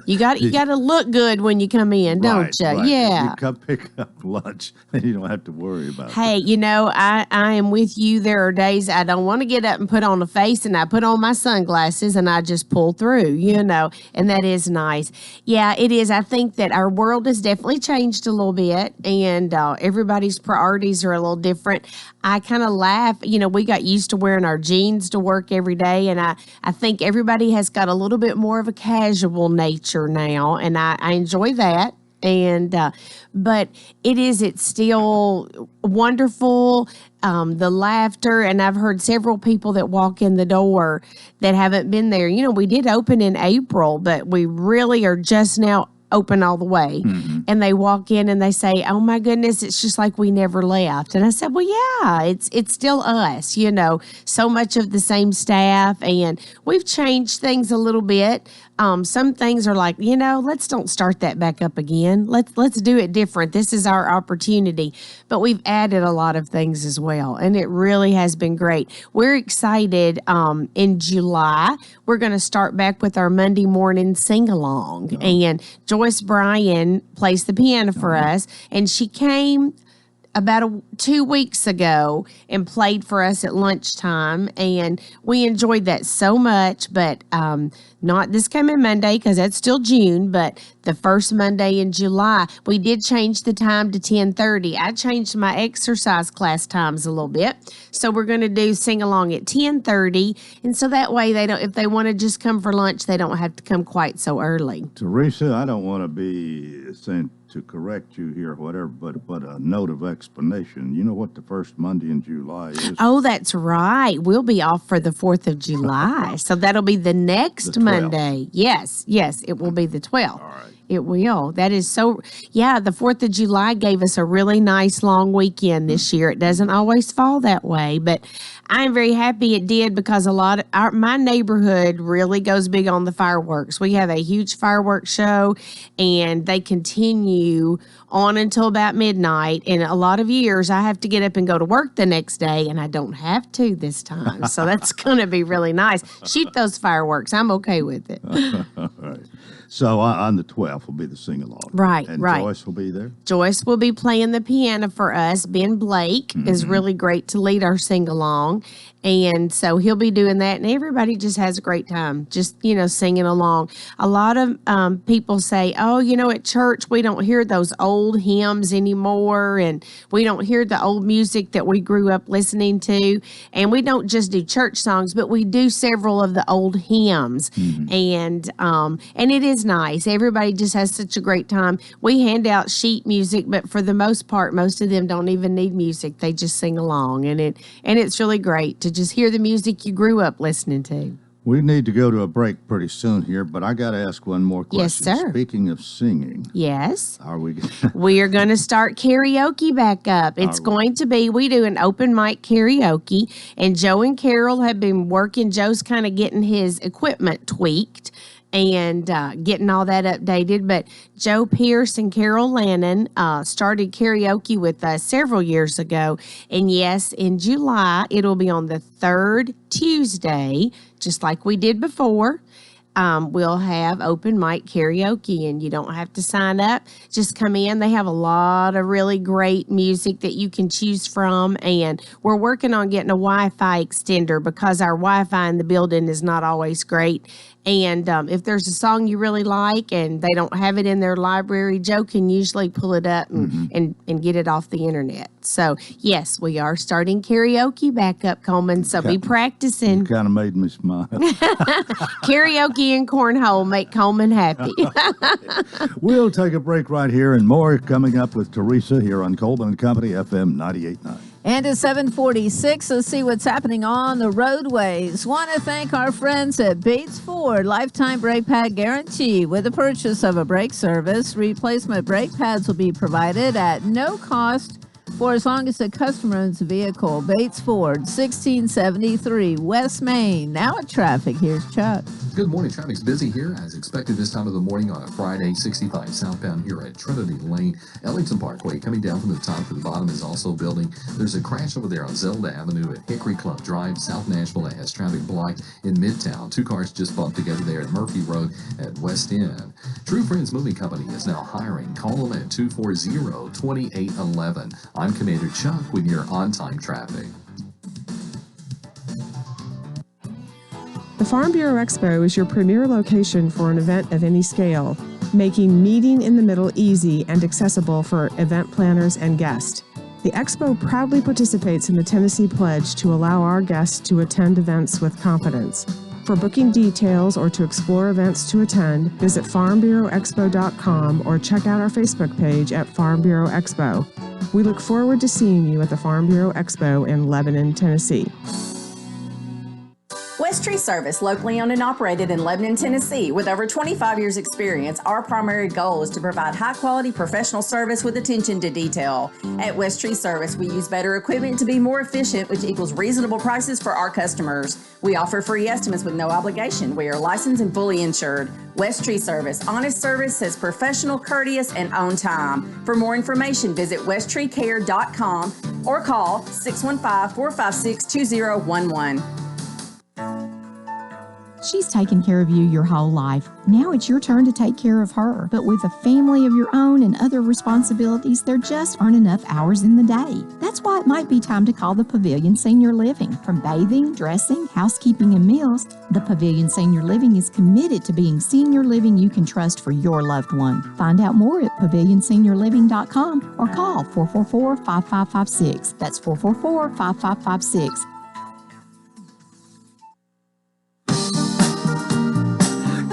Speaker 11: You got to look good when you come in, don't you?
Speaker 2: Right.
Speaker 11: Yeah.
Speaker 2: You come pick up lunch, and you don't have to worry about it.
Speaker 11: Hey, I am with you. There are days I don't want to get up and put on a face, and I put on my sunglasses and I just pull through, and that is nice. Yeah, it is. I think that our world has definitely changed a little bit, and everybody's priorities are a little different. I kind of laugh. We got used to wearing our jeans to work every day, and I think everybody has got a little bit more of a casual nature now, and I enjoy that. And but it's still wonderful, the laughter. And I've heard several people that walk in the door that haven't been there. We did open in April, but we really are just now open all the way. And they walk in and they say, "Oh my goodness, it's just like we never left." And I said, "Well, yeah, it's still us, so much of the same staff, and we've changed things a little bit. Some things are like, let's don't start that back up again. Let's do it different. This is our opportunity." But we've added a lot of things as well, and it really has been great. We're excited. In July, we're going to start back with our Monday morning sing-along, and Joyce Bryan plays the piano for us, and she came about 2 weeks ago and played for us at lunchtime, and we enjoyed that so much. But not this coming Monday, because that's still June, but the first Monday in July, we did change the time to 10:30. I changed my exercise class times a little bit, so we're going to do sing along at 10:30, and so that way if they want to just come for lunch, they don't have to come quite so early.
Speaker 2: Teresa, I don't want to be saying to correct you here or whatever, but a note of explanation. You know what the first Monday in July is?
Speaker 11: Oh, that's right. We'll be off for the 4th of July. So that'll be the next Monday. Yes, it will be the 12th.
Speaker 2: All right.
Speaker 11: It will. That is so, the 4th of July gave us a really nice long weekend this year. It doesn't always fall that way, but I'm very happy it did, because my neighborhood really goes big on the fireworks. We have a huge fireworks show, and they continue on until about midnight. And a lot of years I have to get up and go to work the next day, and I don't have to this time. So that's going to be really nice. Shoot those fireworks. I'm okay with it.
Speaker 2: All right. So on the 12th will be the sing-along.
Speaker 16: Right,
Speaker 2: and
Speaker 16: right.
Speaker 2: Joyce will be there?
Speaker 16: Joyce will be playing the piano for us. Ben Blake is really great to lead our sing-along. And so he'll be doing that, and everybody just has a great time, just, singing along. A lot of people say, oh, at church, we don't hear those old hymns anymore, and we don't hear the old music that we grew up listening to. And we don't just do church songs, but we do several of the old hymns. And it is nice. Everybody just has such a great time. We hand out sheet music, but for the most part, most of them don't even need music. They just sing along, and it's really great to just hear the music you grew up listening to.
Speaker 2: We need to go to a break pretty soon here, but I got to ask one more question.
Speaker 16: Yes, sir.
Speaker 2: Speaking of singing.
Speaker 16: Yes.
Speaker 2: Are we?
Speaker 16: We are going to start karaoke back up. It's going to be, we do an open mic karaoke, and Joe and Carol have been working. Joe's kind of getting his equipment tweaked and getting all that updated. But Joe Pierce and Carol Lannon started karaoke with us several years ago. And yes, in July, it'll be on the third Tuesday, just like we did before. We'll have open mic karaoke, and you don't have to sign up. Just come in. They have a lot of really great music that you can choose from, and we're working on getting a Wi-Fi extender because our Wi-Fi in the building is not always great. And if there's a song you really like and they don't have it in their library, Joe can usually pull it up and get it off the internet. So, yes, we are starting karaoke back up, Coleman, so be practicing.
Speaker 2: You kind of made me smile.
Speaker 16: Karaoke and cornhole make Coleman happy.
Speaker 2: We'll take a break right here, and more coming up with Teresa here on Coleman and Company, FM 98.9.
Speaker 1: And at 7:46, let's see what's happening on the roadways. Want to thank our friends at Bates Ford Lifetime Brake Pad Guarantee. With the purchase of a brake service, replacement brake pads will be provided at no cost for as long as the customer owns the vehicle. Bates Ford, 1673 West Main. Now at traffic, here's Chuck.
Speaker 5: Good morning. Traffic's busy here as expected this time of the morning on a Friday. 65 southbound here at Trinity Lane. Ellington Parkway coming down from the top to the bottom is also building. There's a crash over there on Zelda Avenue at Hickory Club Drive, South Nashville, that has traffic blocked in Midtown. Two cars just bumped together there at Murphy Road at West End. True Friends Moving Company is now hiring. Call them at 240-2811. I'm Commander Chuck with your on-time traffic.
Speaker 17: The Farm Bureau Expo is your premier location for an event of any scale, making meeting in the middle easy and accessible for event planners and guests. The Expo proudly participates in the Tennessee Pledge to allow our guests to attend events with confidence. For booking details or to explore events to attend, visit farmbureauexpo.com or check out our Facebook page at Farm Bureau Expo. We look forward to seeing you at the Farm Bureau Expo in Lebanon, Tennessee.
Speaker 6: West Tree Service, locally owned and operated in Lebanon, Tennessee. With over 25 years experience, our primary goal is to provide high-quality professional service with attention to detail. At West Tree Service, we use better equipment to be more efficient, which equals reasonable prices for our customers. We offer free estimates with no obligation. We are licensed and fully insured. West Tree Service, honest service, says professional, courteous, and on time. For more information, visit westtreecare.com or call 615-456-2011.
Speaker 18: She's taken care of you your whole life. Now it's your turn to take care of her. But with a family of your own and other responsibilities, there just aren't enough hours in the day. That's why it might be time to call the Pavilion Senior Living. From bathing, dressing, housekeeping, and meals, the Pavilion Senior Living is committed to being senior living you can trust for your loved one. Find out more at pavilionseniorliving.com or call 444-5556. That's 444-5556.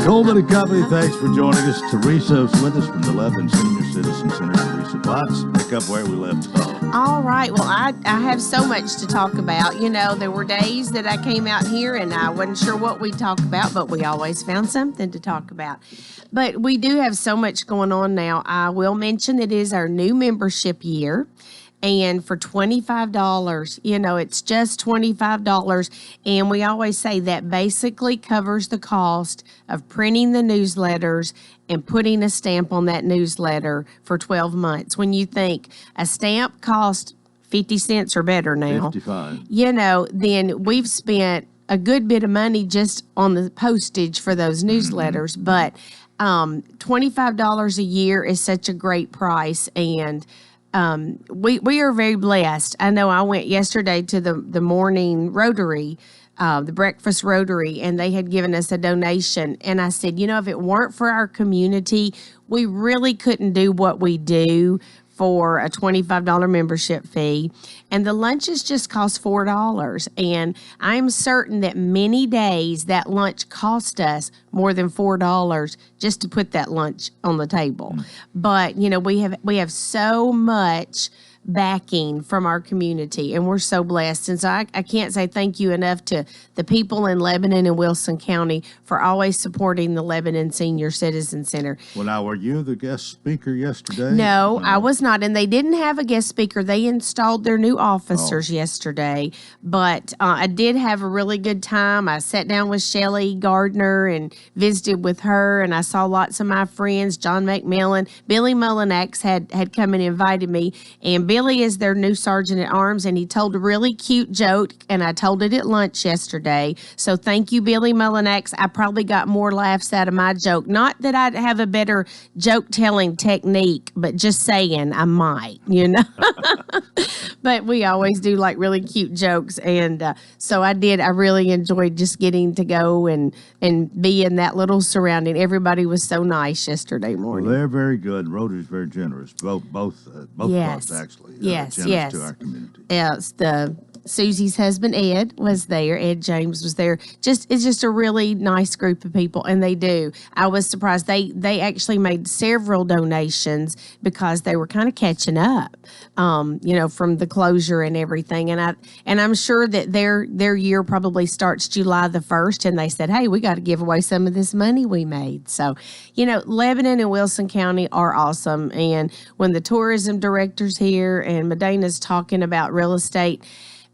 Speaker 2: Coleman and Company, thanks for joining us. Teresa's with us from the Lebanon Senior Citizen Center. Teresa Potts, pick up where we left off.
Speaker 16: All right. Well, I have so much to talk about. There were days that I came out here and I wasn't sure what we'd talk about, but we always found something to talk about. But we do have so much going on now. I will mention it is our new membership year. And for $25, it's just $25. And we always say that basically covers the cost of printing the newsletters and putting a stamp on that newsletter for 12 months. When you think a stamp costs 50 cents or better now,
Speaker 2: 55.
Speaker 16: Then we've spent a good bit of money just on the postage for those newsletters. But $25 a year is such a great price, and we are very blessed. I know I went yesterday to the morning Rotary, the breakfast Rotary, and they had given us a donation. And I said, if it weren't for our community, we really couldn't do what we do for a $25 membership fee. And the lunches just cost $4. And I'm certain that many days that lunch cost us more than $4 just to put that lunch on the table. But, we have so much backing from our community, and we're so blessed. And so I can't say thank you enough to the people in Lebanon and Wilson County for always supporting the Lebanon Senior Citizen Center.
Speaker 2: Well, now, were you the guest speaker yesterday?
Speaker 16: No, I was not. And they didn't have a guest speaker. They installed their new officers yesterday. But I did have a really good time. I sat down with Shelley Gardner and visited with her, and I saw lots of my friends, John McMillan. Billy Mullinax had come and invited me, and Billy is their new sergeant at arms, and he told a really cute joke, and I told it at lunch yesterday. So thank you, Billy Mullinax. I probably got more laughs out of my joke. Not that I'd have a better joke-telling technique, but just saying I might, But we always do like really cute jokes, and so I did. I really enjoyed just getting to go and be in that little surrounding. Everybody was so nice yesterday morning.
Speaker 2: Well, they're very good. Rotary's very generous. Both clubs actually. Generous to our community.
Speaker 16: Yes, Susie's husband Ed was there. Ed James was there. It's just a really nice group of people, and they do. I was surprised. They actually made several donations because they were kind of catching up, from the closure and everything. And I'm sure that their year probably starts July the 1st, and they said, hey, we got to give away some of this money we made. So, Lebanon and Wilson County are awesome. And when the tourism director's here and Medena's talking about real estate,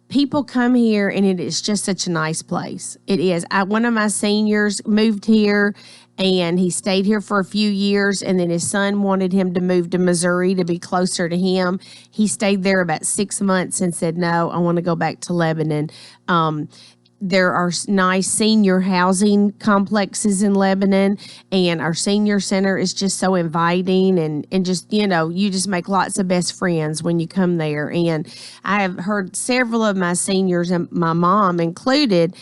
Speaker 16: people come here, and it is just such a nice place. It is. One of my seniors moved here, and he stayed here for a few years, and then his son wanted him to move to Missouri to be closer to him. He stayed there about 6 months and said, no, I want to go back to Lebanon. There are nice senior housing complexes in Lebanon, and our senior center is just so inviting, and just, you just make lots of best friends when you come there. And I have heard several of my seniors, and my mom included,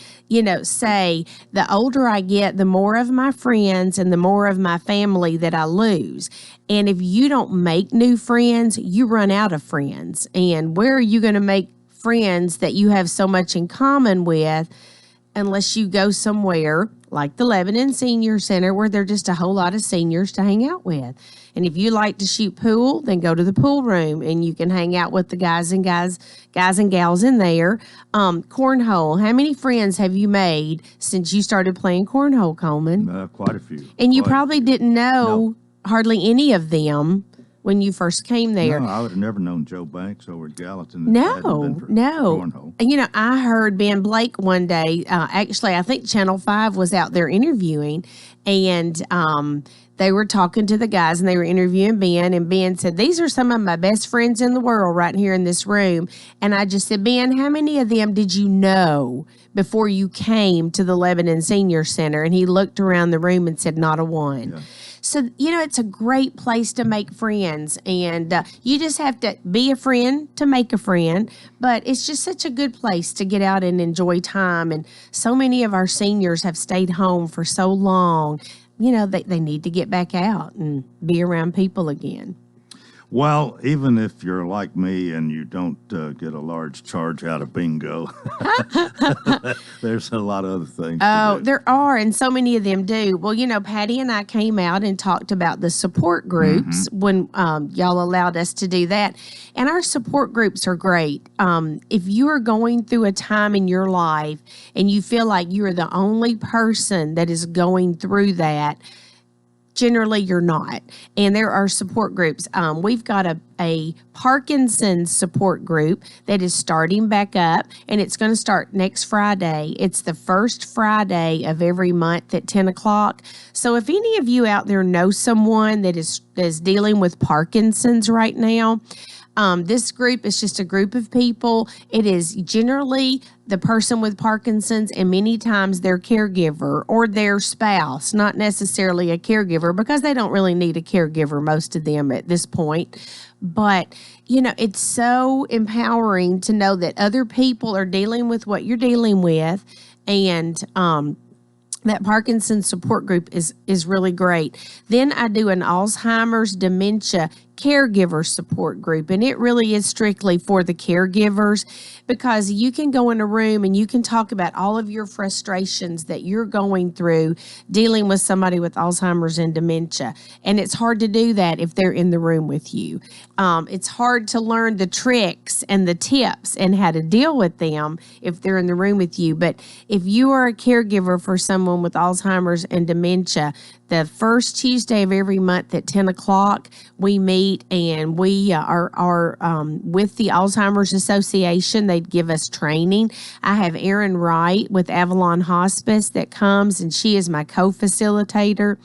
Speaker 16: say the older I get, the more of my friends and the more of my family that I lose. And if you don't make new friends, you run out of friends. And where are you going to make friends that you have so much in common with unless you go somewhere like the Lebanon Senior Center, where there are just a whole lot of seniors to hang out with? And if you like to shoot pool, then go to the pool room, and you can hang out with the guys and gals in there. Cornhole. How many friends have you made since you started playing cornhole, Coleman?
Speaker 2: Quite a few.
Speaker 16: And you probably didn't know hardly any of them when you first came there.
Speaker 2: No, I would have never known Joe Banks over at Gallatin.
Speaker 16: No. I heard Ben Blake one day. Actually, I think Channel 5 was out there interviewing, and they were talking to the guys, and they were interviewing Ben, and Ben said, these are some of my best friends in the world right here in this room. And I just said, Ben, how many of them did you know before you came to the Lebanon Senior Center? And he looked around the room and said, not a one. Yeah. So, it's a great place to make friends, and you just have to be a friend to make a friend, but it's just such a good place to get out and enjoy time. And so many of our seniors have stayed home for so long, they need to get back out and be around people again.
Speaker 2: Well, even if you're like me and you don't get a large charge out of bingo, there's a lot of other things.
Speaker 16: Oh, there are, and so many of them do. Well, Patty and I came out and talked about the support groups when y'all allowed us to do that. And our support groups are great. If you are going through a time in your life and you feel like you are the only person that is going through that, generally you're not. And there are support groups. We've got a Parkinson's support group that is starting back up, and it's going to start next Friday. It's the first Friday of every month at 10 o'clock. So if any of you out there know someone that is dealing with Parkinson's right now, this group is just a group of people. It is generally the person with Parkinson's and many times their caregiver or their spouse, not necessarily a caregiver because they don't really need a caregiver, most of them at this point. But, it's so empowering to know that other people are dealing with what you're dealing with. And, that Parkinson's support group is really great. Then I do an Alzheimer's dementia caregiver support group, and it really is strictly for the caregivers because you can go in a room and you can talk about all of your frustrations that you're going through dealing with somebody with Alzheimer's and dementia. And it's hard to do that if they're in the room with you. It's hard to learn the tricks and the tips and how to deal with them if they're in the room with you. But if you are a caregiver for someone with Alzheimer's and dementia, the first Tuesday of every month at 10 o'clock, we meet and we are with the Alzheimer's Association. They give us training. I have Erin Wright with Avalon Hospice that comes, and she is my co-facilitator.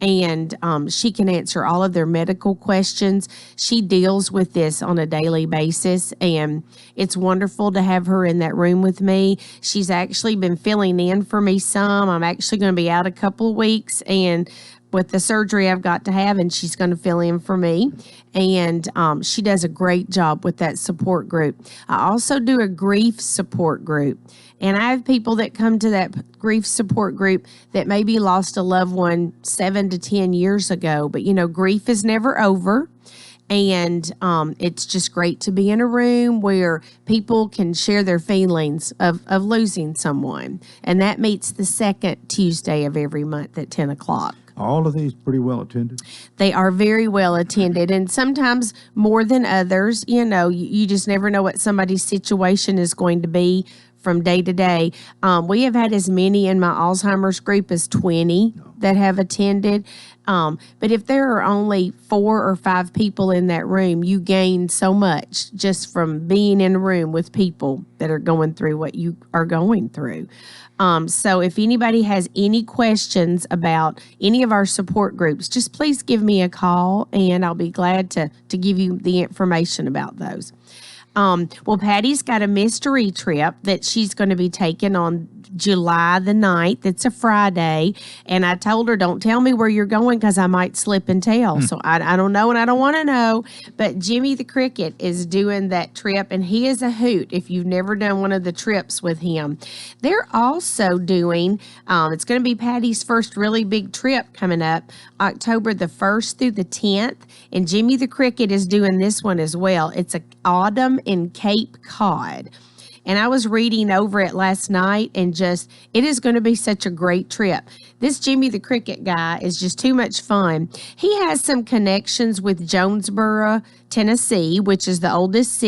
Speaker 16: And she can answer all of their medical questions. She deals with this on a daily basis, and it's wonderful to have her in that room with me. She's actually been filling in for me some. I'm actually going to be out a couple of weeks, and with the surgery I've got to have, and she's going to fill in for me. And she does a great job with that support group. I also do a grief support group. And I have people that come to that grief support group that maybe lost a loved one 7 to 10 years ago. But, grief is never over. And it's just great to be in a room where people can share their feelings of losing someone. And that meets the second Tuesday of every month at 10 o'clock.
Speaker 2: All of these pretty well attended?
Speaker 16: They are very well attended, and sometimes more than others. You just never know what somebody's situation is going to be from day to day. We have had as many in my Alzheimer's group as 20 that have attended. But if there are only 4 or 5 people in that room, you gain so much just from being in a room with people that are going through what you are going through. So if anybody has any questions about any of our support groups, just please give me a call and I'll be glad to give you the information about those. Well, Patty's got a mystery trip that she's going to be taking on July the 9th. It's a Friday. And I told her, don't tell me where you're going because I might slip and tell. So I don't know and I don't want to know. But Jimmy the Cricket is doing that trip, and he is a hoot if you've never done one of the trips with him. They're also doing, it's going to be Patty's first really big trip coming up, October the 1st through the 10th. And Jimmy the Cricket is doing this one as well. It's a autumn in Cape Cod. And I was reading over it last night, and it is going to be such a great trip. This Jimmy the Cricket guy is just too much fun. He has some connections with Jonesboro, Tennessee, which is the oldest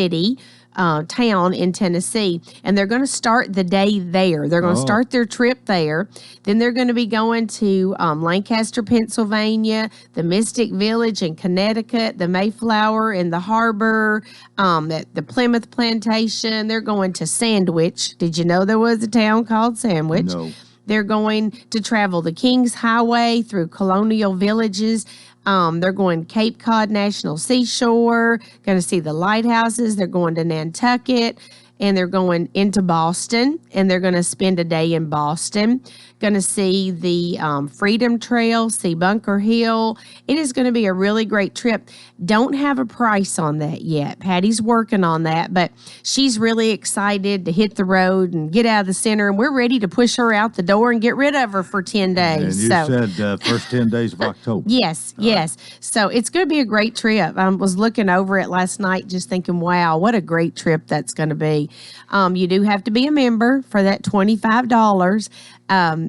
Speaker 16: town in Tennessee, and they're going to start the day there. They're going to start their trip there. Then they're going to be going to Lancaster, Pennsylvania, the Mystic Village in Connecticut, the Mayflower in the harbor, the Plymouth Plantation. They're going to Sandwich. Did you know there was a town called Sandwich?
Speaker 2: No.
Speaker 16: They're going to travel the Kings Highway through colonial villages. They're going Cape Cod National Seashore, going to see the lighthouses. They're going to Nantucket, and they're going into Boston, and they're going to spend a day in Boston. Going to see the Freedom Trail, see Bunker Hill. It is going to be a really great trip. Don't have a price on that yet. Patty's working on that, but she's really excited to hit the road and get out of the center, and we're ready to push her out the door and get rid of her for 10 days.
Speaker 2: And you said first 10 days of October.
Speaker 16: Yes. So it's going to be a great trip. I was looking over it last night just thinking, wow, what a great trip that's going to be. You do have to be a member for that $25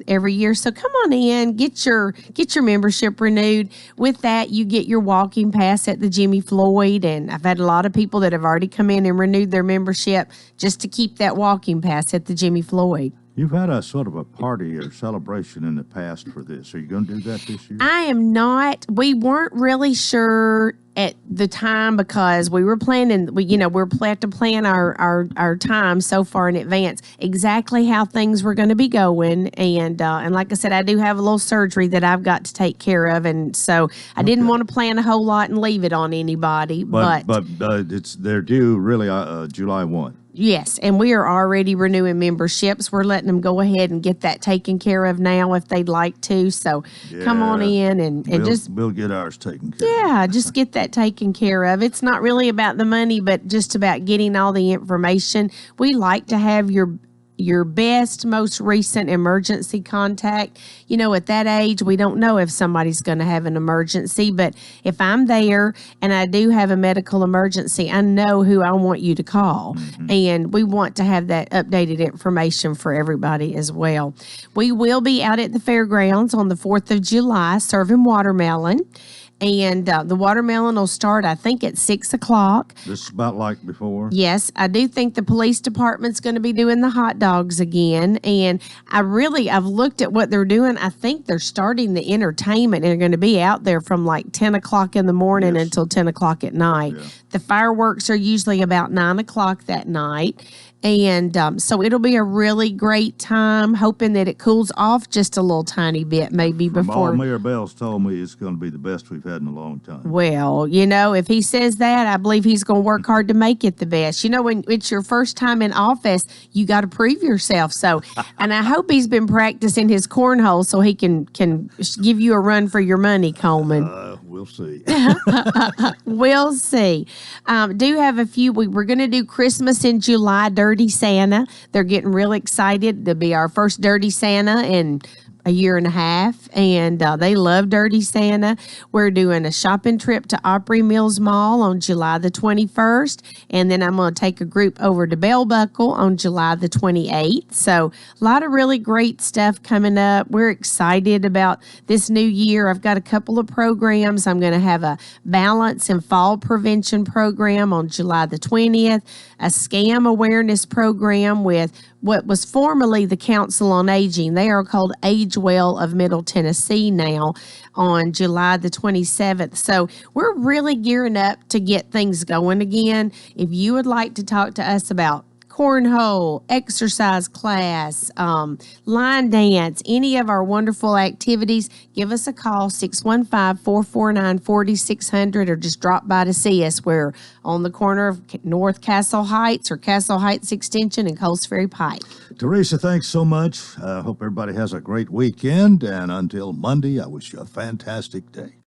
Speaker 16: every year. So come on in, get your membership renewed. With that, you get your walking pass at the Jimmy Floyd. And I've had a lot of people that have already come in and renewed their membership just to keep that walking pass at the Jimmy Floyd.
Speaker 2: You've had a sort of a party or celebration in the past for this. Are you going to do that this year?
Speaker 16: I am not. We weren't really sure at the time because we were planning, we're to plan our time so far in advance, exactly how things were going to be going. And like I said, I do have a little surgery that I've got to take care of. And so I didn't want to plan a whole lot and leave it on anybody. But
Speaker 2: they're due really July 1.
Speaker 16: Yes, and we are already renewing memberships. We're letting them go ahead and get that taken care of now if they'd like to. So come on in and
Speaker 2: we'll get ours taken care of.
Speaker 16: Yeah, just get that taken care of. It's not really about the money, but just about getting all the information. We like to have your best, most recent emergency contact. You know, at that age, we don't know if somebody's going to have an emergency, but if I'm there and I do have a medical emergency, I know who I want you to call. And we want to have that updated information for everybody as well. We will be out at the fairgrounds on the 4th of July serving watermelon. And the watermelon will start, I think, at 6 o'clock.
Speaker 2: This is about like before.
Speaker 16: Yes, I do think the police department's going to be doing the hot dogs again. And I've looked at what they're doing. I think they're starting the entertainment and they're going to be out there from like 10 o'clock in the morning until 10 o'clock at night. Yeah. The fireworks are usually about 9 o'clock that night. And so it'll be a really great time, hoping that it cools off just a little tiny bit, maybe before.
Speaker 2: All Mayor Bell's told me it's going to be the best we've had in a long time.
Speaker 16: Well, you know, if he says that, I believe he's going to work hard to make it the best. You know, when it's your first time in office, you got to prove yourself. So, and I hope he's been practicing his cornhole so he can give you a run for your money, Coleman.
Speaker 2: We'll see.
Speaker 16: We'll see. Do have a few. We're going to do Christmas in July, Dirty Santa. They're getting real excited to be our first Dirty Santa in a year and a half, and they love Dirty Santa. We're doing a shopping trip to Opry Mills Mall on July the 21st, and then I'm going to take a group over to Bell Buckle on July the 28th. So a lot of really great stuff coming up. We're excited about this new year. I've got a couple of programs. I'm going to have a balance and fall prevention program on July the 20th, a scam awareness program with what was formerly the Council on Aging. They are called Age Well of Middle Tennessee now on July the 27th. So we're really gearing up to get things going again. If you would like to talk to us about cornhole, exercise class, line dance, any of our wonderful activities, give us a call, 615-449-4600, or just drop by to see us. We're on the corner of North Castle Heights or Castle Heights Extension and Coles Ferry Pike.
Speaker 2: Teresa, thanks so much. I hope everybody has a great weekend. And until Monday, I wish you a fantastic day.